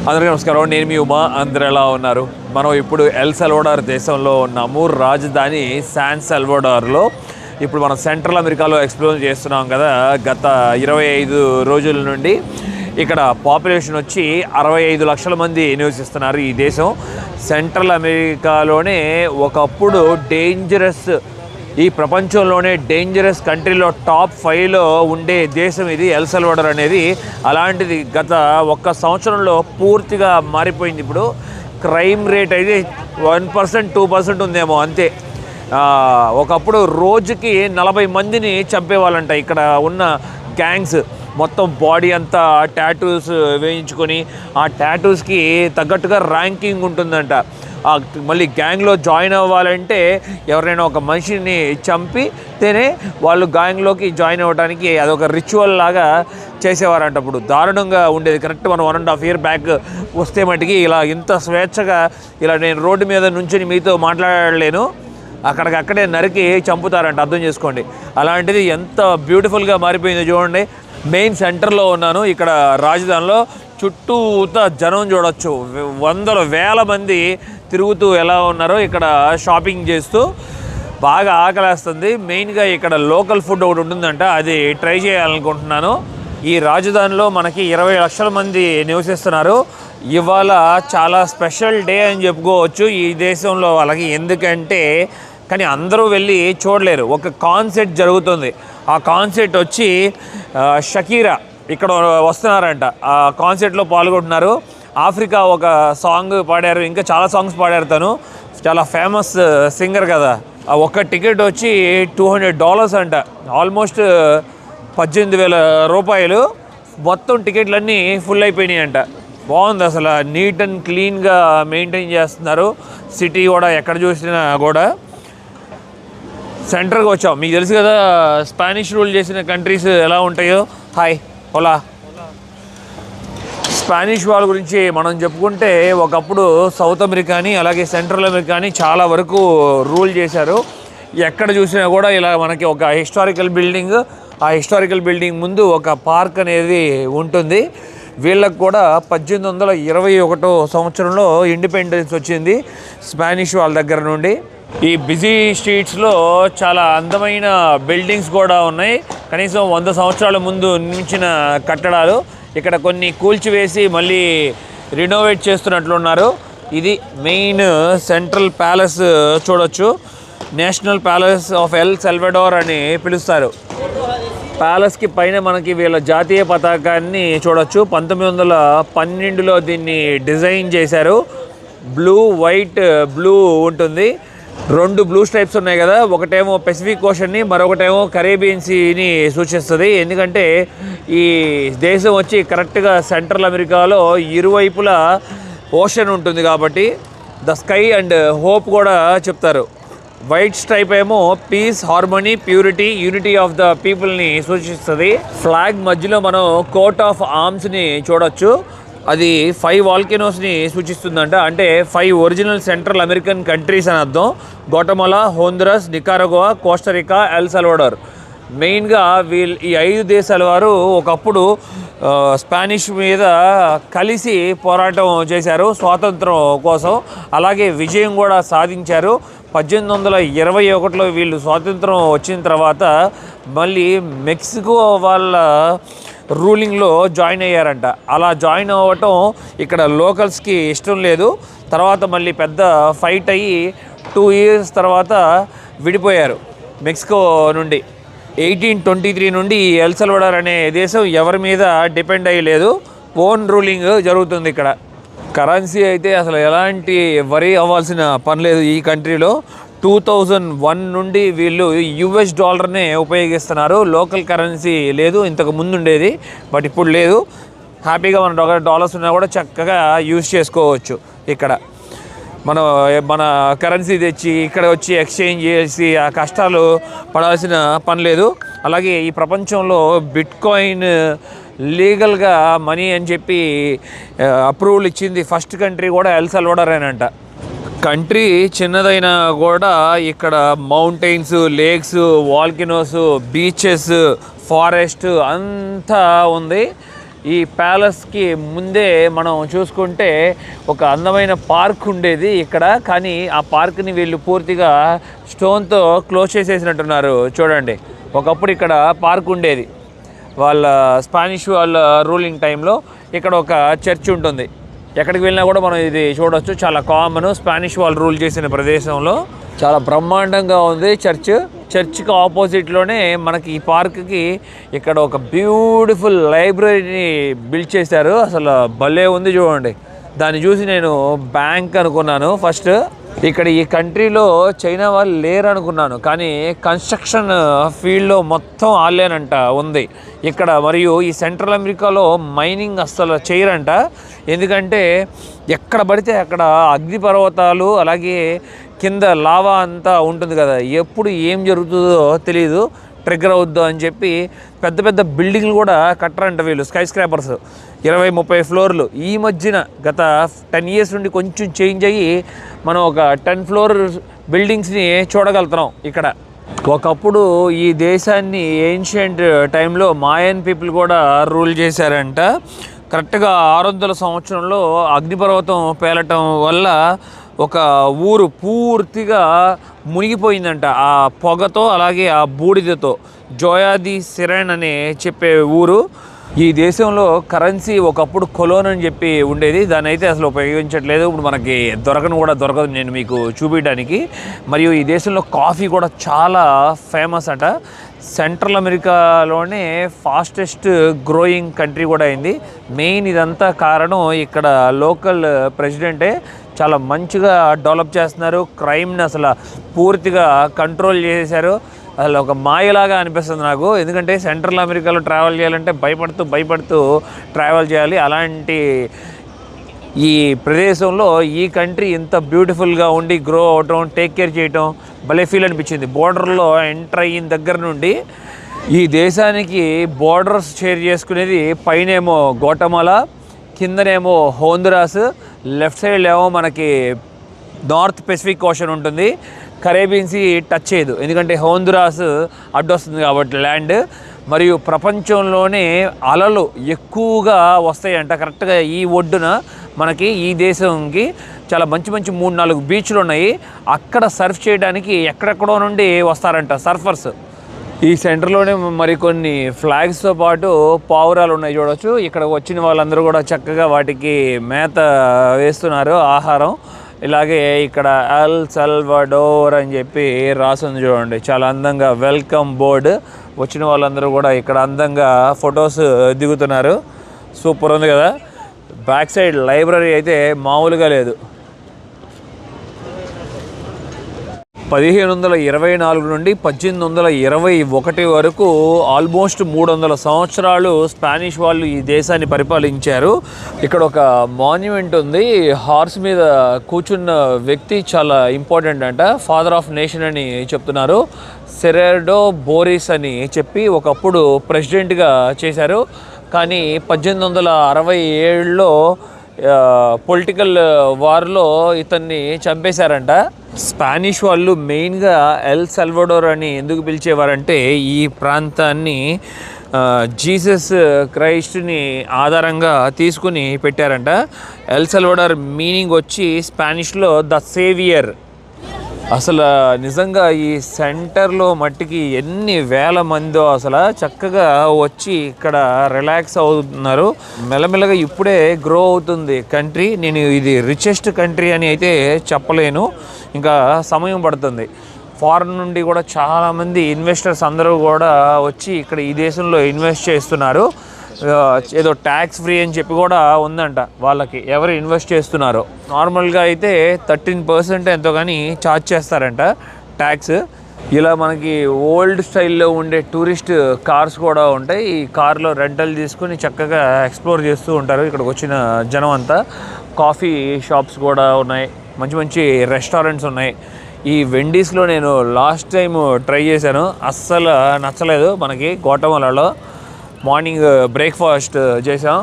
అందరికీ నమస్కారం. నేను మీ ఉమా. అందరూ ఎలా ఉన్నారు? మనం ఇప్పుడు ఎల్ సల్వడార్ దేశంలో ఉన్నాము. రాజధాని శాన్ సల్వడార్లో ఇప్పుడు మనం సెంట్రల్ అమెరికాలో ఎక్స్ప్లోర్ చేస్తున్నాం కదా. గత 25 రోజుల నుండి ఇక్కడ పాపులేషన్ వచ్చి 65 లక్షల మంది నివసిస్తున్నారు. ఈ దేశం సెంట్రల్ అమెరికాలోనే ఒకప్పుడు డేంజరస్, ఈ ప్రపంచంలోనే డేంజరస్ కంట్రీలో టాప్ 5లో ఉండే దేశం ఇది ఎల్ సల్వడార్ అనేది. అలాంటిది గత ఒక్క సంవత్సరంలో పూర్తిగా మారిపోయింది. ఇప్పుడు క్రైమ్ రేట్ అయితే 1%, 2% ఉందేమో అంతే. ఒకప్పుడు రోజుకి 40 మందిని చంపేవాళ్ళంట ఇక్కడ ఉన్న గ్యాంగ్స్. మొత్తం బాడీ అంతా టాటూస్ వేయించుకొని ఆ టాటూస్కి తగ్గట్టుగా ర్యాంకింగ్ ఉంటుందంట. మళ్ళీ గ్యాంగ్లో జాయిన్ అవ్వాలంటే ఎవరైనా ఒక మనిషిని చంపితేనే వాళ్ళు గ్యాంగ్లోకి జాయిన్ అవ్వడానికి అదొక రిచువల్ లాగా చేసేవారంట. అప్పుడు దారుణంగా ఉండేది. కరెక్ట్ మనం 1.5 year బ్యాక్ వస్తే మటుకి ఇలా ఇంత స్వేచ్ఛగా ఇలా నేను రోడ్డు మీద నుంచి మీతో మాట్లాడలేను, అక్కడికక్కడే నరికి చంపుతారంట. అర్థం చేసుకోండి. అలాంటిది ఎంత బ్యూటిఫుల్గా మారిపోయిందో చూడండి. మెయిన్ సెంటర్లో ఉన్నాను. ఇక్కడ రాజధానిలో చుట్టూతా జనం చూడొచ్చు. వందల వేల మంది తిరుగుతూ ఎలా ఉన్నారో ఇక్కడ షాపింగ్ చేస్తూ. బాగా ఆకలేస్తుంది. మెయిన్గా ఇక్కడ లోకల్ ఫుడ్ ఒకటి ఉంటుందంట, అది ట్రై చేయాలనుకుంటున్నాను. ఈ రాజధానిలో మనకి 20 లక్షల మంది నివసిస్తున్నారు. ఇవాళ చాలా స్పెషల్ డే అని చెప్పుకోవచ్చు ఈ దేశంలో వాళ్ళకి. ఎందుకంటే కానీ అందరూ వెళ్ళి చూడలేరు. ఒక కాన్సర్ట్ జరుగుతుంది. ఆ కాన్సర్ట్ వచ్చి షకీరా ఇక్కడ వస్తున్నారంట. ఆ కాన్సర్ట్లో పాల్గొంటున్నారు. ఆఫ్రికా ఒక సాంగ్ పాడారు, ఇంకా చాలా సాంగ్స్ పాడారు. తను చాలా ఫేమస్ సింగర్ కదా. ఒక టికెట్ వచ్చి $200 అంట. ఆల్మోస్ట్ 18,000 రూపాయలు. మొత్తం టికెట్లన్నీ ఫుల్ అయిపోయినాయి అంట. బాగుంది అసలు. నీట్ అండ్ క్లీన్గా మెయింటైన్ చేస్తున్నారు. సిటీ కూడా ఎక్కడ చూసినా కూడా. సెంటర్కి వచ్చాం. మీకు తెలుసు కదా స్పానిష్ రూల్ చేసిన కంట్రీస్ ఎలా ఉంటాయో. హాయ్ ఓలా. స్పానిష్ వాళ్ళ గురించి మనం చెప్పుకుంటే ఒకప్పుడు సౌత్ అమెరికాని అలాగే సెంట్రల్ అమెరికాని చాలా వరకు రూల్ చేశారు. ఎక్కడ చూసినా కూడా ఇలా మనకి ఒక హిస్టారికల్ బిల్డింగ్, ఆ హిస్టారికల్ బిల్డింగ్ ముందు ఒక పార్క్ అనేది ఉంటుంది. వీళ్ళకు కూడా 1821 సంవత్సరంలో ఇండిపెండెన్స్ వచ్చింది స్పానిష్ వాళ్ళ దగ్గర నుండి. ఈ బిజీ స్ట్రీట్స్లో చాలా అందమైన బిల్డింగ్స్ కూడా ఉన్నాయి. కనీసం 100 సంవత్సరాల ముందు నిర్మించిన కట్టడాలు. ఇక్కడ కొన్ని కూల్చివేసి మళ్ళీ రినోవేట్ చేస్తున్నట్లున్నారు. ఇది మెయిన్ సెంట్రల్ ప్యాలెస్ చూడొచ్చు. నేషనల్ ప్యాలెస్ ఆఫ్ ఎల్ సల్వడార్ అని పిలుస్తారు. ప్యాలెస్కి పైన మనకి వీళ్ళ జాతీయ పతాకాన్ని చూడొచ్చు. 1912లో దీన్ని డిజైన్ చేశారు. బ్లూ, వైట్, బ్లూ ఉంటుంది. 2 బ్లూ స్ట్రైప్స్ ఉన్నాయి కదా. ఒకటేమో పెసిఫిక్ ఓషన్ని, మరొకటేమో కరేబియన్ సీని సూచిస్తుంది. ఎందుకంటే ఈ దేశం వచ్చి కరెక్ట్గా సెంట్రల్ అమెరికాలో ఇరువైపులా ఓషన్ ఉంటుంది కాబట్టి ద స్కై అండ్ హోప్ కూడా చెప్తారు. వైట్ స్ట్రైప్ ఏమో peace, harmony, purity, unity of the పీపుల్ని సూచిస్తుంది. ఫ్లాగ్ మధ్యలో మనం కోట్ ఆఫ్ ఆర్మ్స్ని చూడొచ్చు. అది 5 వాల్కెనోస్ని సూచిస్తుందంట. అంటే 5 ఒరిజినల్ సెంట్రల్ అమెరికన్ కంట్రీస్ అని అర్థం. Guatemala, Honduras, Nicaragua, Costa Rica, El Salvador. మెయిన్గా ఈ 5 దేశాల వారు ఒకప్పుడు స్పానిష్ మీద కలిసి పోరాటం చేశారు స్వాతంత్రం కోసం. అలాగే విజయం కూడా సాధించారు. 1821లో వీళ్ళు స్వాతంత్రం వచ్చిన తర్వాత మళ్ళీ మెక్సికో వాళ్ళ రూలింగ్లో జాయిన్ అయ్యారంట. అలా జాయిన్ అవ్వటం ఇక్కడ లోకల్స్కి ఇష్టం లేదు. తర్వాత మళ్ళీ పెద్ద ఫైట్ అయ్యి 2 years తర్వాత విడిపోయారు మెక్సికో నుండి. 1823 నుండి ఎల్ సల్వడార్ అనే దేశం ఎవరి మీద డిపెండ్ అయ్యలేదు. ఓన్ రూలింగ్ జరుగుతుంది ఇక్కడ. కరెన్సీ అయితే అసలు ఎలాంటి వరీ అవ్వాల్సిన పని లేదు ఈ కంట్రీలో. 2001 నుండి వీళ్ళు US డాలర్నే ఉపయోగిస్తున్నారు. లోకల్ కరెన్సీ లేదు. ఇంతకు ముందు ఉండేది, బట్ ఇప్పుడు లేదు. హ్యాపీగా మన డాలర్స్ ఉన్నా కూడా చక్కగా యూజ్ చేసుకోవచ్చు. ఇక్కడ మన కరెన్సీ తెచ్చి ఇక్కడ వచ్చి ఎక్స్చేంజ్ చేసి ఆ కష్టాలు పడాల్సిన పని లేదు. అలాగే ఈ ప్రపంచంలో బిట్కాయిన్ లీగల్గా మనీ అని చెప్పి అప్రూవల్ ఇచ్చింది ఫస్ట్ కంట్రీ కూడా ఎల్ సల్వడార్ అంట. కంట్రీ చిన్నదైనా కూడా ఇక్కడ mountains, lakes, volcanoes, beaches, forest అంతా ఉంది. ఈ ప్యాలెస్కి ముందే మనం చూసుకుంటే ఒక అందమైన పార్క్ ఉండేది ఇక్కడ. కానీ ఆ పార్క్ని వీళ్ళు పూర్తిగా స్టోన్తో క్లోజ్ చేసేసినట్టున్నారు. చూడండి, ఒకప్పుడు ఇక్కడ పార్క్ ఉండేది వాళ్ళ స్పానిష్ వాళ్ళ రూలింగ్ టైంలో. ఇక్కడ ఒక చర్చ్ ఉంటుంది, ఎక్కడికి వెళ్ళినా కూడా మనం ఇది చూడవచ్చు. చాలా కామన్, స్పానిష్ వాళ్ళు రూల్ చేసిన ప్రదేశంలో చాలా బ్రహ్మాండంగా ఉంది చర్చ్కి ఆపోజిట్లోనే మనకి ఈ పార్క్కి ఇక్కడ ఒక బ్యూటిఫుల్ లైబ్రరీని బిల్డ్ చేశారు. అసలు భలే ఉంది చూడండి. దాన్ని చూసి నేను బ్యాంక్ అనుకున్నాను ఫస్ట్. ఇక్కడ ఈ కంట్రీలో చైనా వాళ్ళు లేరు అనుకున్నాను, కానీ కన్స్ట్రక్షన్ ఫీల్డ్లో మొత్తం వాళ్ళేనంట ఉంది ఇక్కడ. మరియు ఈ సెంట్రల్ అమెరికాలో మైనింగ్ అస్సలు చేయరంట, ఎందుకంటే ఎక్కడ పడితే అక్కడ అగ్నిపర్వతాలు, అలాగే కింద లావా అంతా ఉంటుంది కదా, ఎప్పుడు ఏం జరుగుతుందో తెలియదు, ట్రిగ్గర్ అవుద్దో అని చెప్పి పెద్ద పెద్ద బిల్డింగ్లు కూడా కట్టరంట వీళ్ళు, స్కై స్క్రాపర్స్ 20-30 ఫ్లోర్లు. ఈ మధ్యన గత 10 years నుండి కొంచెం చేంజ్ అయ్యి మనం ఒక 10 floor బిల్డింగ్స్ని చూడగలుగుతున్నాం ఇక్కడ. ఒకప్పుడు ఈ దేశాన్ని ఏన్షియంట్ టైంలో మాయన్ పీపుల్ కూడా రూల్ చేశారంట. కరెక్ట్గా 600 సంవత్సరంలో అగ్నిపర్వతం పేలటం వల్ల ఒక ఊరు పూర్తిగా మునిగిపోయిందంట ఆ పొగతో, అలాగే ఆ బూడిదతో. జోయాది సిరెన్ అని చెప్పే ఊరు. ఈ దేశంలో కరెన్సీ ఒకప్పుడు కొలోన్ అని చెప్పి ఉండేది, దాన్ని అయితే అసలు ఉపయోగించట్లేదు. ఇప్పుడు మనకి దొరకదు నేను మీకు చూపించడానికి. మరియు ఈ దేశంలో కాఫీ కూడా చాలా ఫేమస్ అట. సెంట్రల్ అమెరికాలోనే ఫాస్టెస్ట్ గ్రోయింగ్ కంట్రీ కూడా అయింది. మెయిన్ ఇదంతా కారణం ఇక్కడ లోకల్ ప్రెసిడెంటే చాలా మంచిగా డెవలప్ చేస్తున్నారు. క్రైమ్ని అసలు పూర్తిగా కంట్రోల్ చేశారు. అసలు ఒక మాయలాగా అనిపిస్తుంది నాకు, ఎందుకంటే సెంట్రల్ అమెరికాలో ట్రావెల్ చేయాలంటే భయపడుతూ ట్రావెల్ చేయాలి. అలాంటి ఈ ప్రదేశంలో ఈ కంట్రీ ఇంత బ్యూటిఫుల్గా ఉండి గ్రో అవటం, టేక్ కేర్ చేయటం భలే ఫీల్ అనిపించింది. బోర్డర్లో ఎంటర్ అయిన దగ్గర నుండి ఈ దేశానికి బోర్డర్స్ షేర్ చేసుకునేది పైనేమో గోటమాలా, కిందనేమో హోందురాస్, లెఫ్ట్ సైడ్ ఏమో మనకి నార్త్ పెసిఫిక్ ఓషన్ ఉంటుంది. కరేబియన్ సీ టచ్ చేయదు, ఎందుకంటే హోందురాస్ అడ్డొస్తుంది కాబట్టి ల్యాండ్. మరియు ప్రపంచంలోనే అలలు ఎక్కువగా వస్తాయంట. కరెక్ట్గా ఈ ఒడ్డున మనకి ఈ దేశంకి చాలా మంచి 3-4 బీచ్లు ఉన్నాయి. అక్కడ సర్ఫ్ చేయడానికి ఎక్కడెక్కడో నుండి వస్తారంట సర్ఫర్స్. ఈ సెంటర్లోనే మరికొన్ని ఫ్లాగ్స్తో పాటు పావురాలు ఉన్నాయి చూడవచ్చు. ఇక్కడ వచ్చిన వాళ్ళందరూ కూడా చక్కగా వాటికి మేత వేస్తున్నారు, ఆహారం. ఇలాగే ఇక్కడ ఎల్ సల్వడోర్ అని చెప్పి రాసింది చూడండి, చాలా అందంగా. Welcome board. వచ్చిన వాళ్ళందరూ కూడా ఇక్కడ అందంగా ఫొటోస్ దిగుతున్నారు. సూపర్ ఉంది కదా. బ్యాక్ సైడ్ లైబ్రరీ అయితే మామూలుగా లేదు. 1524 నుండి 1821 వరకు ఆల్మోస్ట్ 300 సంవత్సరాలు స్పానిష్ వాళ్ళు ఈ దేశాన్ని పరిపాలించారు. ఇక్కడ ఒక మాన్యుమెంట్ ఉంది. హార్స్ మీద కూర్చున్న వ్యక్తి చాలా ఇంపార్టెంట్ అంట. ఫాదర్ ఆఫ్ నేషన్ అని చెప్తున్నారు. సెరెడో బోరిస్ అని చెప్పి ఒకప్పుడు ప్రెసిడెంట్గా చేశారు. కానీ 1867లో పొలిటికల్ వార్లో ఇతన్ని చంపేశారంట. స్పానిష్ వాళ్ళు మెయిన్గా ఎల్ సల్వడోర్ అని ఎందుకు పిలిచేవారంటే ఈ ప్రాంతాన్ని జీసస్ క్రైస్ట్ని ఆధారంగా తీసుకుని పెట్టారంట. ఎల్ సల్వడోర్ మీనింగ్ వచ్చి స్పానిష్లో ద సేవియర్. అసలు నిజంగా ఈ సెంటర్లో మట్టికి ఎన్ని వేల మందో అసలు చక్కగా వచ్చి ఇక్కడ రిలాక్స్ అవుతున్నారు. మెల్లమెల్లగా ఇప్పుడే గ్రో అవుతుంది కంట్రీ. నేను ఇది రిచెస్ట్ కంట్రీ అని అయితే చెప్పలేను, ఇంకా సమయం పడుతుంది. ఫారెన్ నుండి కూడా చాలామంది ఇన్వెస్టర్స్ అందరూ కూడా వచ్చి ఇక్కడ ఈ దేశంలో ఇన్వెస్ట్ చేస్తున్నారు. ఏదో ట్యాక్స్ ఫ్రీ అని చెప్పి కూడా ఉందంట వాళ్ళకి, ఎవరు ఇన్వెస్ట్ చేస్తున్నారో. నార్మల్గా అయితే 13% ఎంతో కానీ ఛార్జ్ చేస్తారంట ట్యాక్స్. ఇలా మనకి ఓల్డ్ స్టైల్లో ఉండే టూరిస్ట్ కార్స్ కూడా ఉంటాయి. ఈ కార్లో రెంటల్ తీసుకుని చక్కగా ఎక్స్ప్లోర్ చేస్తూ ఉంటారు ఇక్కడికి వచ్చిన జనం అంతా. కాఫీ షాప్స్ కూడా ఉన్నాయి, మంచి రెస్టారెంట్స్ ఉన్నాయి. ఈ వెండీస్లో నేను లాస్ట్ టైం ట్రై చేశాను, అస్సలు నచ్చలేదు. మనకి గోటమలలో మార్నింగ్ బ్రేక్ఫాస్ట్ చేసాం.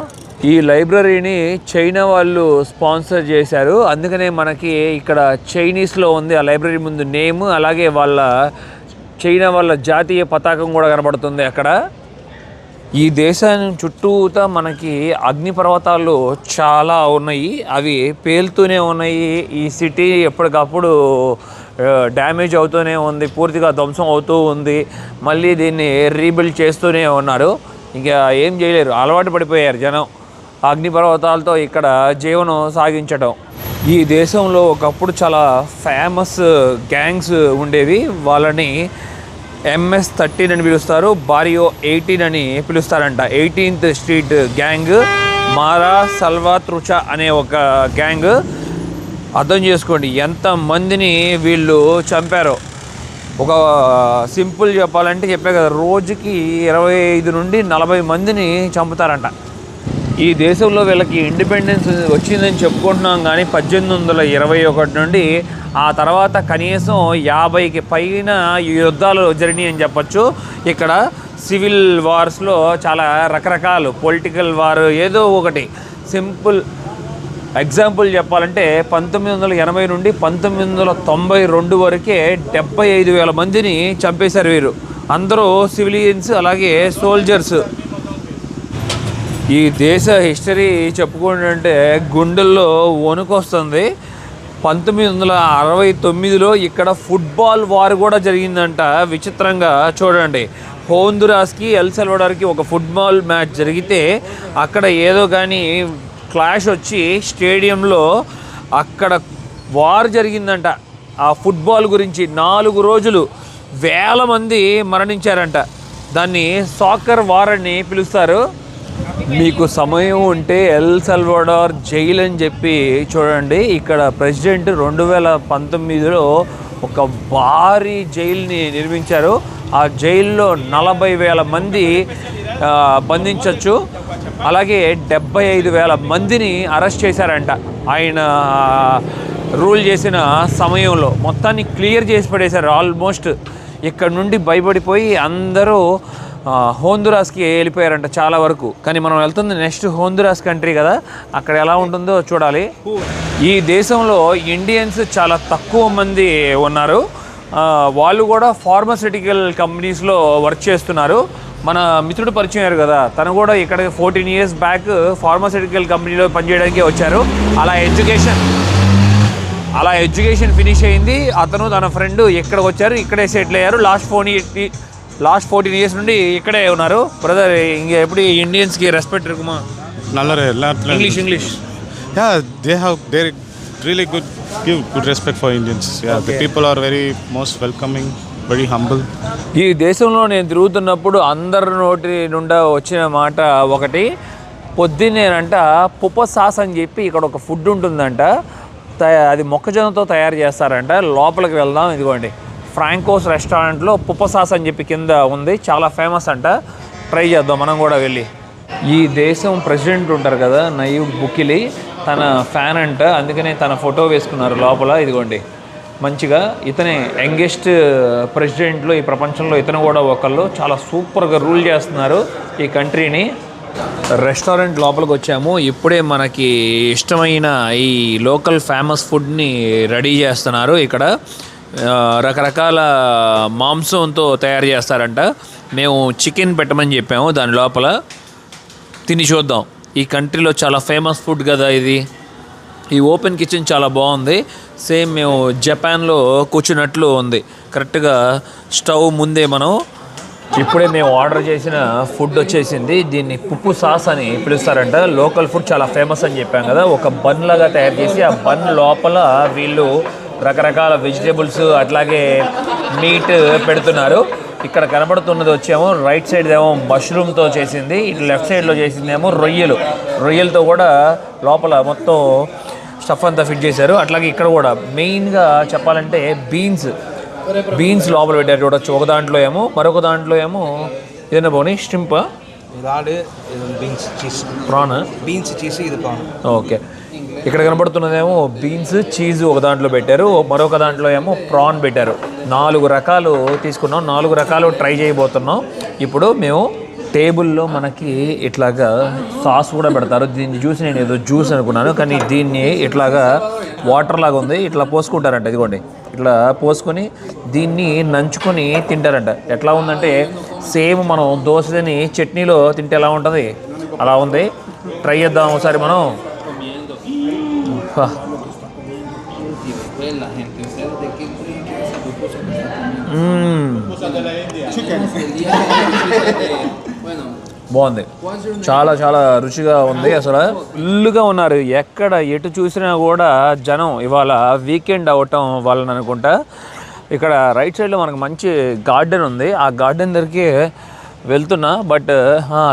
ఈ లైబ్రరీని చైనా వాళ్ళు స్పాన్సర్ చేశారు, అందుకనే మనకి ఇక్కడ చైనీస్లో ఉంది ఆ లైబ్రరీ ముందు నేమ్. అలాగే చైనా వాళ్ళ జాతీయ పతాకం కూడా కనబడుతుంది అక్కడ. ఈ దేశాన్ని చుట్టూతా మనకి అగ్నిపర్వతాలు చాలా ఉన్నాయి, అవి పేలుతూనే ఉన్నాయి. ఈ సిటీ ఎప్పటికప్పుడు డ్యామేజ్ అవుతూనే ఉంది, పూర్తిగా ధ్వంసం అవుతూ ఉంది. మళ్ళీ దీన్ని రీబిల్డ్ చేస్తూనే ఉన్నారు. ఇంకా ఏం చేయలేరు, అలవాటు పడిపోయారు జనం అగ్నిపర్వతాలతో ఇక్కడ జీవనం సాగించడం. ఈ దేశంలో ఒకప్పుడు చాలా ఫేమస్ గ్యాంగ్స్ ఉండేవి. వాళ్ళని MS-13 అని పిలుస్తారు, బారియో 18 అని పిలుస్తారంట. 18th స్ట్రీట్ గ్యాంగ్, మారా సల్వాత్రుచా అనే ఒక గ్యాంగ్. అర్థం చేసుకోండి ఎంతమందిని వీళ్ళు చంపారో. ఒక సింపుల్ చెప్పాలంటే చెప్పే కదా, రోజుకి 25 నుండి 40 మందిని చంపుతారంట. ఈ దేశంలో వీళ్ళకి ఇండిపెండెన్స్ వచ్చిందని చెప్పుకుంటున్నాం, కానీ 1821 నుండి ఆ తర్వాత కనీసం 50కి పైన యుద్ధాలు జరిగినాయి అని చెప్పచ్చు. ఇక్కడ సివిల్ వార్స్లో చాలా రకరకాలు, పొలిటికల్ వార్ ఏదో ఒకటి. సింపుల్ ఎగ్జాంపుల్ చెప్పాలంటే 1980 నుండి 1992 వరకే 75,000 మందిని చంపేశారు వీరు. అందరూ సివిలియన్స్, అలాగే సోల్జర్స్. ఈ దేశ హిస్టరీ చెప్పుకుంటుంటే గుండెల్లో వణుకొస్తుంది. 1969లో ఇక్కడ ఫుట్బాల్ వార్ కూడా జరిగిందంట. విచిత్రంగా చూడండి, హోందురాస్కి ఎల్ సల్వడార్కి ఒక ఫుట్బాల్ మ్యాచ్ జరిగితే అక్కడ ఏదో కానీ క్లాష్ వచ్చి స్టేడియంలో అక్కడ వార్ జరిగిందంట. ఆ ఫుట్బాల్ గురించి 4 రోజులు వేల మంది మరణించారంట. దాన్ని సాకర్ వార్ అని పిలుస్తారు. మీకు సమయం ఉంటే ఎల్ సల్వడార్ జైలు అని చెప్పి చూడండి. ఇక్కడ ప్రెసిడెంట్ 2019లో ఒక భారీ జైలుని నిర్మించారు. ఆ జైల్లో 40,000 మంది బంధించవచ్చు. అలాగే 75,000 మందిని అరెస్ట్ చేశారంట. ఆయన రూల్ చేసిన సమయంలో మొత్తాన్ని క్లియర్ చేసి పడేశారు ఆల్మోస్ట్. ఇక్కడ నుండి భయపడిపోయి అందరూ హోందురాస్కి వెళ్ళిపోయారంట చాలా వరకు. కానీ మనం వెళ్తుంది నెక్స్ట్ హోందురాస్ కంట్రీ కదా, అక్కడ ఎలా ఉంటుందో చూడాలి. ఈ దేశంలో ఇండియన్స్ చాలా తక్కువ మంది ఉన్నారు. వాళ్ళు కూడా ఫార్మాస్యూటికల్ కంపెనీస్లో వర్క్ చేస్తున్నారు. మన మిత్రుడు పరిచయం అయ్యారు కదా, తను కూడా ఇక్కడ 14 years బ్యాక్ ఫార్మాస్యూటికల్ కంపెనీలో పనిచేయడానికి వచ్చారు. అలా ఎడ్యుకేషన్ ఫినిష్ అయింది. అతను తన ఫ్రెండ్ ఇక్కడికి వచ్చారు, ఇక్కడే సెటిల్ అయ్యారు. లాస్ట్ 14 years నుండి ఇక్కడే ఉన్నారు. బ్రదర్, ఇంకా ఎప్పుడు ఇండియన్స్కి రెస్పెక్ట్ இருக்குமா? English they really give good respect for Indians. The people are very most welcoming, very humble. ఈ దేశంలో నేను తిరుగుతున్నప్పుడు అందరి నోటి నుండా వచ్చిన మాట ఒకటి, పొద్దున్నేనంట పుప్ప సాస్ అని చెప్పి ఇక్కడ ఒక ఫుడ్ ఉంటుందంట. అది మొక్కజొన్నతో తయారు చేస్తారంట. లోపలికి వెళ్దాం. ఇదిగోండి, ఫ్రాంకోస్ రెస్టారెంట్లో పుప్ప సాస్ అని చెప్పి కింద ఉంది, చాలా ఫేమస్ అంట. ట్రై చేద్దాం మనం కూడా వెళ్ళి. ఈ దేశం ప్రెసిడెంట్ ఉంటారు కదా, నయీబ్ బుకిలి, తన ఫ్యాన్ అంట, అందుకనే తన ఫోటో వేసుకున్నారు లోపల. ఇదిగోండి, మంచిగా ఇతనే యంగెస్ట్ ప్రెసిడెంట్లు ఈ ప్రపంచంలో. ఇతను కూడా ఒకళ్ళు చాలా సూపర్గా రూల్ చేస్తున్నారు ఈ కంట్రీని. రెస్టారెంట్ లోపలికి వచ్చాము. ఇప్పుడే మనకి ఇష్టమైన ఈ లోకల్ ఫేమస్ ఫుడ్ని రెడీ చేస్తున్నారు. ఇక్కడ రకరకాల మాంసంతో తయారు చేస్తారంట. మేము చికెన్ పెట్టమని చెప్పాము. దాని లోపల తిని చూద్దాం. ఈ కంట్రీలో చాలా ఫేమస్ ఫుడ్ కదా ఇది. ఈ ఓపెన్ కిచెన్ చాలా బాగుంది. సేమ్ మేము జపాన్లో కూర్చున్నట్లు ఉంది. కరెక్ట్గా స్టవ్ ముందే ఇప్పుడే మేము ఆర్డర్ చేసిన ఫుడ్ వచ్చేసింది. దీన్ని పుప్పు సాస్ అని పిలుస్తారంట. లోకల్ ఫుడ్ చాలా ఫేమస్ అని చెప్పాం కదా. ఒక బన్ లాగా తయారు చేసి ఆ బన్ లోపల వీళ్ళు రకరకాల వెజిటేబుల్స్ అట్లాగే మీట్ పెడుతున్నారు. ఇక్కడ కనబడుతున్నది వచ్చేమో రైట్ సైడ్ ఏమో మష్రూమ్తో చేసింది, ఇటు లెఫ్ట్ సైడ్లో చేసిందేమో రొయ్యలతో కూడా లోపల మొత్తం స్టఫ్ అంతా ఫిట్ చేశారు. అట్లాగే ఇక్కడ కూడా మెయిన్గా చెప్పాలంటే బీన్స్ లోపల పెట్టారు చూడొచ్చు. ఒక దాంట్లో ఏమో, మరొక దాంట్లో ఏమో ఏదైనా పోనీ స్ట్రింప్, బీన్స్ చీజ్, ఇది ప్రాన్. ఓకే, ఇక్కడ కనబడుతున్నదేమో బీన్స్ చీజ్ ఒక దాంట్లో పెట్టారు, మరొక దాంట్లో ఏమో ప్రాన్ పెట్టారు. 4 రకాలు తీసుకున్నాం, 4 రకాలు ట్రై చేయబోతున్నాం. ఇప్పుడు మేము టేబుల్లో మనకి ఇట్లాగా సాస్ కూడా పెడతారు. దీన్ని చూసి నేను ఏదో జ్యూస్ అనుకున్నాను, కానీ దీన్ని ఇట్లాగా వాటర్ లాగా ఉంది, ఇట్లా పోసుకుంటారంట. ఇదిగోండి, ఇట్లా పోసుకొని దీన్ని నంచుకొని తింటారంట. ఎట్లా ఉందంటే సేమ్ మనం దోశని చట్నీలో తింటే ఎలా ఉంటుంది అలా ఉంది. ట్రై చేద్దాం ఒకసారి మనం. బాగుంది, చాలా చాలా రుచిగా ఉంది. అసలు ఫుల్గా ఉన్నారు, ఎక్కడ ఎటు చూసినా కూడా జనం. ఇవాళ వీకెండ్ అవటం వాళ్ళని అనుకుంటా. ఇక్కడ రైట్ సైడ్లో మనకు మంచి గార్డెన్ ఉంది, ఆ గార్డెన్ దగ్గరికి వెళ్తున్నా. బట్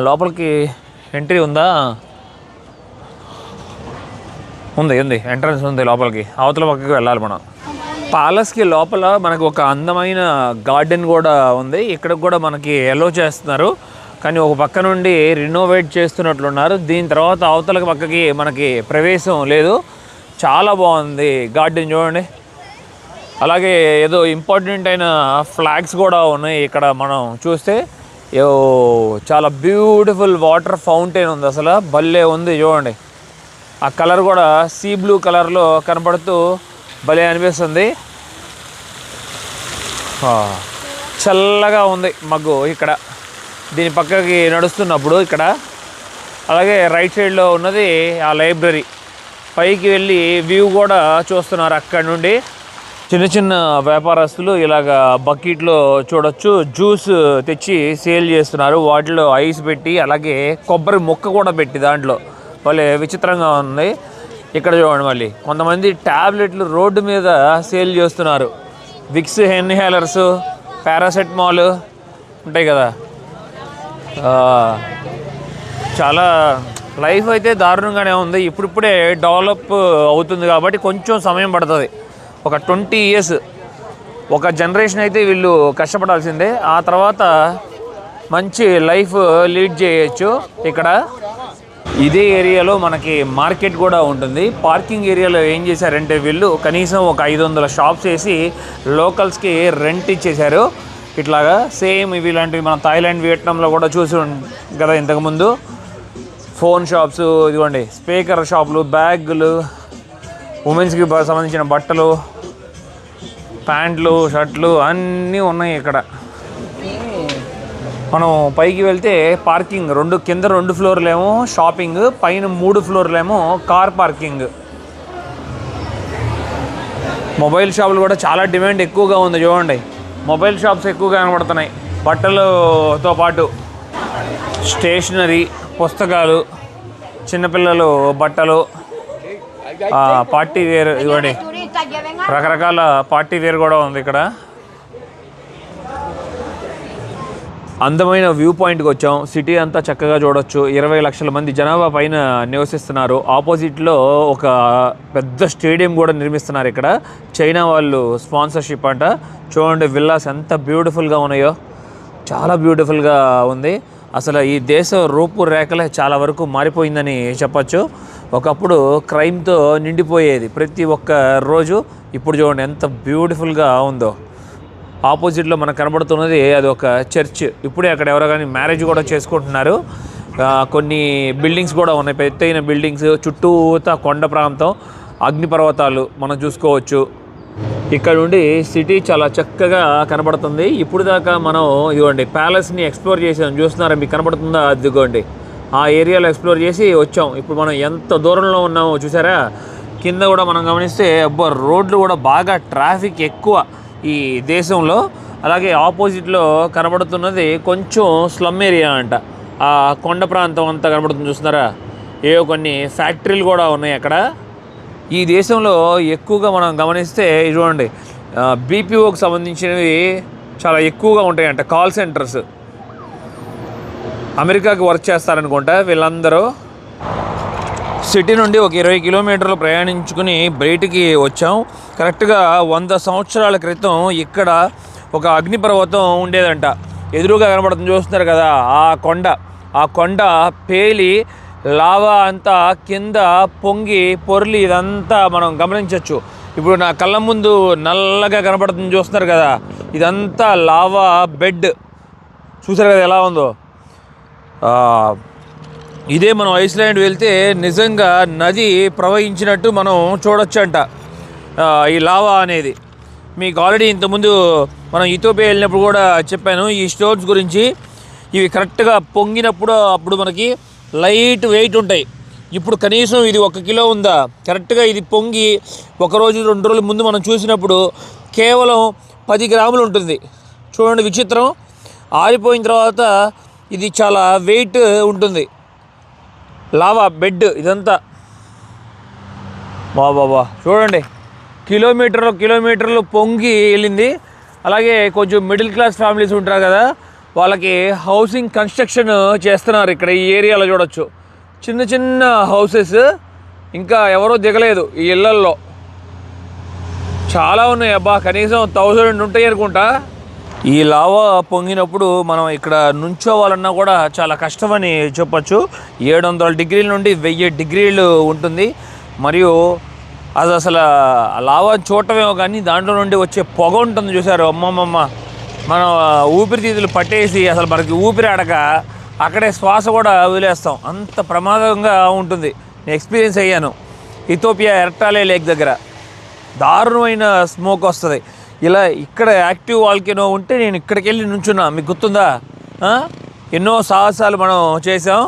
లోపలికి ఎంట్రీ ఉందా? ఉంది, ఎంట్రన్స్ ఉంది లోపలికి. అవతల పక్కకి వెళ్ళాలి మనం. ప్యాలెస్కి లోపల మనకు ఒక అందమైన గార్డెన్ కూడా ఉంది. ఇక్కడ కూడా మనకి ఎలో చేస్తున్నారు, కానీ ఒక పక్క నుండి రినోవేట్ చేస్తున్నట్లున్నారు. దీని తర్వాత అవతల పక్కకి మనకి ప్రవేశం లేదు. చాలా బాగుంది గార్డెన్, చూడండి. అలాగే ఏదో ఇంపార్టెంట్ అయిన ఫ్లాగ్స్ కూడా ఉన్నాయి ఇక్కడ. మనం చూస్తే చాలా బ్యూటిఫుల్ వాటర్ ఫౌంటైన్ ఉంది, అసలు భలే ఉంది. చూడండి, ఆ కలర్ కూడా సీ బ్లూ కలర్లో కనపడుతూ భలే అనిపిస్తుంది. చల్లగా ఉంది మగ్గు ఇక్కడ దీని పక్కకి నడుస్తున్నప్పుడు ఇక్కడ. అలాగే రైట్ సైడ్లో ఉన్నది ఆ లైబ్రరీ. పైకి వెళ్ళి వ్యూ కూడా చూస్తున్నారు అక్కడ నుండి. చిన్న చిన్న వ్యాపారస్తులు ఇలాగ బకెట్లో చూడొచ్చు జ్యూస్ తెచ్చి సేల్ చేస్తున్నారు. వాటిలో ఐస్ పెట్టి, అలాగే కొబ్బరి ముక్క కూడా పెట్టి దాంట్లో భలే విచిత్రంగా ఉంది. ఇక్కడ చూడండి, మళ్ళీ కొంతమంది ట్యాబ్లెట్లు రోడ్డు మీద సేల్ చేస్తున్నారు. విక్స్ ఇన్హేలర్స్, పారాసెటమాల్ ఉంటాయి కదా. చాలా లైఫ్ అయితే దారుణంగానే ఉంది. ఇప్పుడిప్పుడే డెవలప్ అవుతుంది కాబట్టి కొంచెం సమయం పడుతుంది. ఒక 20 years ఒక జనరేషన్ అయితే వీళ్ళు కష్టపడాల్సిందే. ఆ తర్వాత మంచి లైఫ్ లీడ్ చేయొచ్చు. ఇక్కడ ఇదే ఏరియాలో మనకి మార్కెట్ కూడా ఉంటుంది. పార్కింగ్ ఏరియాలో ఏం చేశారంటే వీళ్ళు కనీసం ఒక 500 షాప్స్ వేసి లోకల్స్కి రెంట్ ఇచ్చేశారు. ఇట్లాగా సేమ్ ఇవి ఇలాంటివి మనం థాయిలాండ్, వియట్నాంలో కూడా చూసి కదా ఇంతకుముందు. ఫోన్ షాప్స్, ఇదిగోండి స్పీకర్ షాపులు, బ్యాగులు, ఉమెన్స్కి సంబంధించిన బట్టలు, ప్యాంట్లు, షర్ట్లు అన్నీ ఉన్నాయి ఇక్కడ. మనం పైకి వెళ్తే పార్కింగ్ కింద 2 ఫ్లోర్లేమో షాపింగ్, పైన 3 ఫ్లోర్లేమో కార్ పార్కింగ్. మొబైల్ షాపులు కూడా చాలా డిమాండ్ ఎక్కువగా ఉంది. చూడండి, మొబైల్ షాప్స్ ఎక్కువగా కనబడుతున్నాయి. బట్టలతో పాటు స్టేషనరీ, పుస్తకాలు, చిన్నపిల్లలు బట్టలు, పార్టీ వేర్, ఇవ్వండి రకరకాల పార్టీ వేర్ కూడా ఉంది ఇక్కడ. అందమైన వ్యూ పాయింట్కి వచ్చాం. సిటీ అంతా చక్కగా చూడొచ్చు. 20 లక్షల మంది జనాభా పైన నివసిస్తున్నారు. ఆపోజిట్లో ఒక పెద్ద స్టేడియం కూడా నిర్మిస్తున్నారు ఇక్కడ. చైనా వాళ్ళు స్పాన్సర్షిప్ అంట. చూడండి విల్లాస్ ఎంత బ్యూటిఫుల్గా ఉన్నాయో, చాలా బ్యూటిఫుల్గా ఉంది. అసలు ఈ దేశం రూపురేఖలే చాలా వరకు మారిపోయిందని చెప్పచ్చు. ఒకప్పుడు క్రైమ్తో నిండిపోయేది ప్రతి ఒక్క రోజు. ఇప్పుడు చూడండి ఎంత బ్యూటిఫుల్గా ఉందో. ఆపోజిట్లో మనకు కనబడుతున్నది అది ఒక చర్చ్. ఇప్పుడే అక్కడ ఎవరో కానీ మ్యారేజ్ కూడా చేసుకుంటున్నారు. కొన్ని బిల్డింగ్స్ కూడా ఉన్నాయి, ఎత్తైన బిల్డింగ్స్, చుట్టూతా కొండ ప్రాంతం, అగ్నిపర్వతాలు మనం చూసుకోవచ్చు. ఇక్కడ నుండి సిటీ చాలా చక్కగా కనబడుతుంది. ఇప్పుడు దాకా మనం ఇదిగోండి ప్యాలెస్ని ఎక్స్ప్లోర్ చేసాం, చూస్తున్నారా మీకు కనబడుతుందా? అదిగోండి ఆ ఏరియాలో ఎక్స్ప్లోర్ చేసి వచ్చాం. ఇప్పుడు మనం ఎంత దూరంలో ఉన్నామో చూసారా? కింద కూడా మనం గమనిస్తే రోడ్లు కూడా బాగా ట్రాఫిక్ ఎక్కువ ఈ దేశంలో. అలాగే ఆపోజిట్లో కనబడుతున్నది కొంచెం స్లమ్ ఏరియా అంట. ఆ కొండ ప్రాంతం అంతా కనబడుతుంది, చూస్తున్నారా? ఏవో కొన్ని ఫ్యాక్టరీలు కూడా ఉన్నాయి అక్కడ. ఈ దేశంలో ఎక్కువగా మనం గమనిస్తే చూడండి బీపీఓకి సంబంధించినవి చాలా ఎక్కువగా ఉంటాయంట. కాల్ సెంటర్స్ అమెరికాకి వర్క్ చేస్తారనుకుంటా వీళ్ళందరూ. సిటీ నుండి ఒక 20 కిలోమీటర్లు ప్రయాణించుకుని బయటికి వచ్చాం. కరెక్ట్గా 100 సంవత్సరాల క్రితం ఇక్కడ ఒక అగ్నిపర్వతం ఉండేదంట. ఎదురుగా కనబడుతుంది, చూస్తున్నారు కదా ఆ కొండ పేలి లావా అంతా కింద పొంగి పొర్లి ఇదంతా మనం గమనించవచ్చు. ఇప్పుడు నా కళ్ళ ముందు నల్లగా కనబడుతుంది, చూస్తున్నారు కదా? ఇదంతా లావా బెడ్, చూసారు కదా ఎలా ఉందో? ఇదే మనం ఐస్లాండ్ వెళ్తే నిజంగా నది ప్రవహించినట్టు మనం చూడొచ్చంట ఈ లావా అనేది. మీకు ఆల్రెడీ ఇంతకుముందు మనం ఇథియోపియా వెళ్ళినప్పుడు కూడా చెప్పాను ఈ స్టోన్స్ గురించి. ఇవి కరెక్ట్గా పొంగినప్పుడు అప్పుడు మనకి లైట్ వెయిట్ ఉంటాయి. ఇప్పుడు కనీసం ఇది 1 కిలో ఉందా, కరెక్ట్గా ఇది పొంగి 1 రోజు 2 రోజుల ముందు మనం చూసినప్పుడు కేవలం 10 గ్రాములు ఉంటుంది. చూడండి విచిత్రం. ఆరిపోయిన తర్వాత ఇది చాలా వెయిట్ ఉంటుంది. లావా బెడ్ ఇదంతా బాబా చూడండి, కిలోమీటర్లు పొంగి వెళ్ళింది. అలాగే కొంచెం మిడిల్ క్లాస్ ఫ్యామిలీస్ ఉంటారు కదా, వాళ్ళకి హౌసింగ్ కన్స్ట్రక్షన్ చేస్తున్నారు. ఇక్కడ ఈ ఏరియాలో చూడొచ్చు చిన్న చిన్న హౌసెస్, ఇంకా ఎవరో దిగలేదు ఈ ఇళ్లల్లో. చాలా ఉన్నాయి అబ్బా, కనీసం 1000 ఉంటాయి అనుకుంటా. ఈ లావా పొంగినప్పుడు మనం ఇక్కడ నుంచోవాలన్నా కూడా చాలా కష్టమని చెప్పచ్చు. 700 డిగ్రీల నుండి 1000 డిగ్రీలు ఉంటుంది. మరియు అది అసలు లావా చూడటమేమో కానీ దాంట్లో నుండి వచ్చే పొగ ఉంటుంది చూసారు, అమ్మమ్మమ్మ. మనం ఊపిరితిత్తులు పట్టేసి అసలు మనకి ఊపిరి ఆడక అక్కడే శ్వాస కూడా వదిలేస్తాం, అంత ప్రమాదంగా ఉంటుంది. నేను ఎక్స్పీరియన్స్ అయ్యాను ఇథియోపియా ఎర్టాలే లేక్ దగ్గర. దారుణమైన స్మోక్ వస్తుంది. ఇలా ఇక్కడ యాక్టివ్ వాల్కెనో ఉంటే నేను ఇక్కడికి వెళ్ళి నుంచున్నా, మీకు గుర్తుందా? ఎన్నో సాహసాలు మనం చేసాం.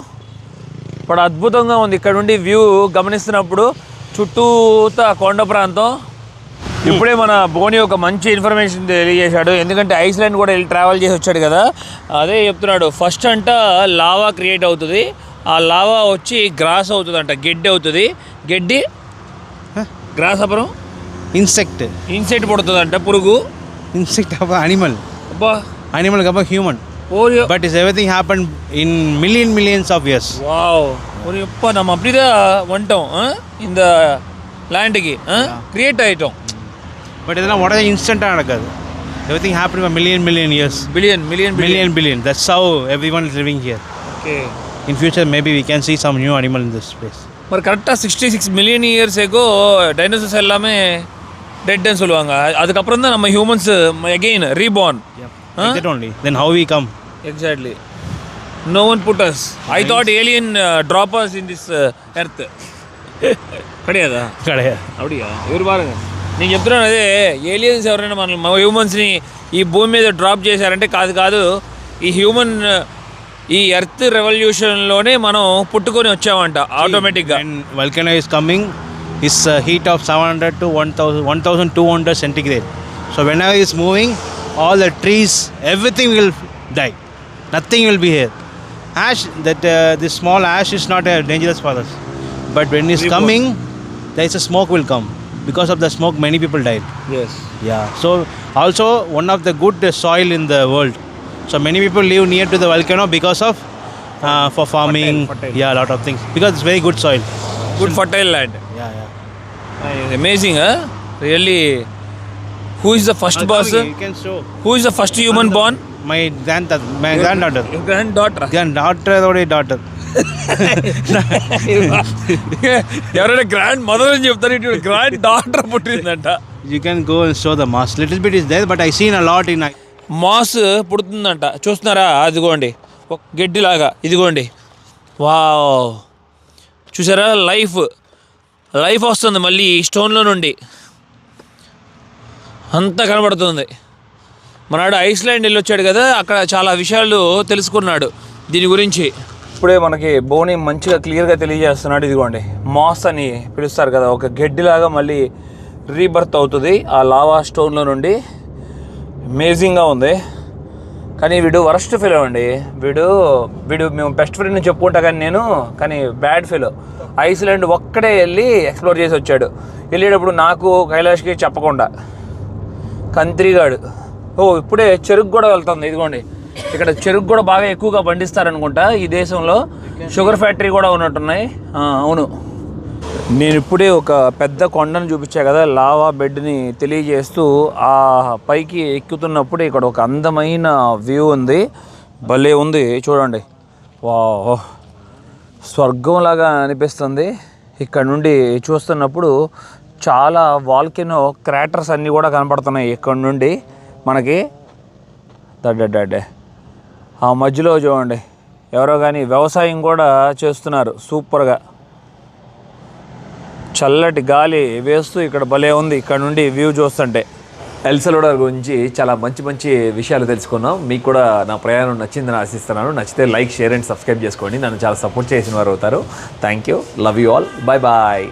ఇప్పుడు అద్భుతంగా ఉంది ఇక్కడ నుండి వ్యూ గమనిస్తున్నప్పుడు, చుట్టూతా కొండ ప్రాంతం. ఇప్పుడే మన బోని ఒక మంచి ఇన్ఫర్మేషన్ తెలియజేశాడు, ఎందుకంటే ఐస్లాండ్ కూడా వెళ్ళి ట్రావెల్ చేసి వచ్చాడు కదా. అదే చెప్తున్నాడు, ఫస్ట్ అంట లావా క్రియేట్ అవుతుంది, ఆ లావా వచ్చి గ్రాస్ అవుతుంది అంట, గడ్డి అవుతుంది. గడ్డి గ్రాస్ అపురం ఇన్సెక్ట్ పుడుతుంది అంట, పురుగు. ఇన్సెక్ట్ అనిమల్, అబ్బా అనిమల్ కబ్బా human. But is everything happened in millions of years. Wow. ஒரு எப்போ நம்ம அப்படிதான் வந்துட்டோம் இந்த லேண்டுக்கு கிரியேட் ஆகிட்டோம். பட் இதெல்லாம் உடனே இன்ஸ்டண்ட்டாக நடக்காது. Everything happened for million years. Billion. That's how everyone is living here. Okay. In future maybe we can see some new animal in this place. మరి కరెక్டாக 66 மில்லியன் இயர்ஸ் எகோ டைனோசர்ஸ் எல்லாமே dead ன்னு சொல்லுவாங்க. அதுக்கப்புறம் தான் நம்ம humans again reborn. Like that only. Then how we come? Exactly. No one put us. I thought alien drop us in this earth. கிடையாదా? அப்படியா? ఎవరు బాగా నేను చెప్తున్నాను, అదే ఏలియన్స్ ఎవరైనా మన హ్యూమన్స్ని ఈ భూమి మీద డ్రాప్ చేశారంటే కాదు. ఈ హ్యూమన్ ఈ ఎర్త్ రెవల్యూషన్లోనే మనం పుట్టుకొని వచ్చామంట ఆటోమేటిక్గా. Volcano is coming, is heat of 700 to 1200 centigrade. So whenever it's moving, all the trees, everything will die. Nothing will be here. Ash, this small ash is not dangerous for us. But when it's coming, there is a smoke will come. Because of the smoke, many people died. Yes. Yeah. So also one of the good soil in the world. So many people live near to the volcano because of for farming. Fertile. Yeah, a lot of things. Because it's very good soil. Good fertile land. Yeah. Amazing, really. Who is the first person? You can show. Who is the first human born? My granddaughter. Your granddaughter. Granddaughter or a daughter. ఎవరైనా grandmother అని చెప్తారు, ఇటు granddaughter పుట్టిందంట. You can go and show the moss. Little bit is there, but I seen a lot in. మాస్ పుడుతుందంట, చూస్తున్నారా? అదిగోండి ఒక గడ్డిలాగా, ఇదిగోండి. వావ్, చూసారా? లైఫ్ వస్తుంది మళ్ళీ ఈ స్టోన్లో నుండి, అంతా కనబడుతుంది. మనాడు ఐస్లాండ్ వెళ్ళి వచ్చాడు కదా, అక్కడ చాలా విషయాలు తెలుసుకున్నాడు దీని గురించి. ఇప్పుడే మనకి బోని మంచిగా క్లియర్గా తెలియజేస్తున్నాడు. ఇదిగోండి మాస్ అని పిలుస్తారు కదా, ఒక గడ్డిలాగా మళ్ళీ రీబర్త్ అవుతుంది ఆ లావా స్టోన్లో నుండి. అమేజింగ్గా ఉంది. కానీ వీడు వరస్ట్ ఫెలో అండి. వీడు మేము బెస్ట్ ఫ్రెండ్ని చెప్పుకుంటా కానీ బ్యాడ్ ఫెలో. ఐస్లాండ్ ఒక్కడే వెళ్ళి ఎక్స్ప్లోర్ చేసి వచ్చాడు. వెళ్ళేటప్పుడు నాకు కైలాష్కి చెప్పకుండా కంత్రిగాడు. ఇప్పుడే చెరుకు కూడా వెళ్తుంది. ఇదిగోండి ఇక్కడ చెరుకు కూడా బాగా ఎక్కువగా పండిస్తారనుకుంటా ఈ దేశంలో. షుగర్ ఫ్యాక్టరీ కూడా ఉన్నట్టున్నాయి. అవును, నేను ఇప్పుడే ఒక పెద్ద కొండను చూపించా కదా, లావా బెడ్ని తెలియజేస్తూ ఆ పైకి ఎక్కుతున్నప్పుడు ఇక్కడ ఒక అందమైన వ్యూ ఉంది. భలే ఉంది చూడండి. వావ్, స్వర్గంలాగా అనిపిస్తుంది. ఇక్కడ నుండి చూస్తున్నప్పుడు చాలా వాల్కెనో క్రాటర్స్ అన్నీ కూడా కనపడుతున్నాయి ఇక్కడ నుండి మనకి. ఆ మధ్యలో చూడండి ఎవరో కానీ వ్యవసాయం కూడా చేస్తున్నారు సూపర్గా. చల్లటి గాలి వేస్తూ ఇక్కడ భలే ఉంది ఇక్కడ నుండి వ్యూ చూస్తుంటే. ఎల్ సల్వడార్ గురించి చాలా మంచి మంచి విషయాలు తెలుసుకున్నాం. మీకు కూడా నా ప్రయాణం నచ్చిందని ఆశిస్తున్నాను. నచ్చితే లైక్, షేర్ అండ్ సబ్స్క్రైబ్ చేసుకోండి. నన్ను చాలా సపోర్ట్ చేసిన వారు అవుతారు. Thank you, love you all, bye bye.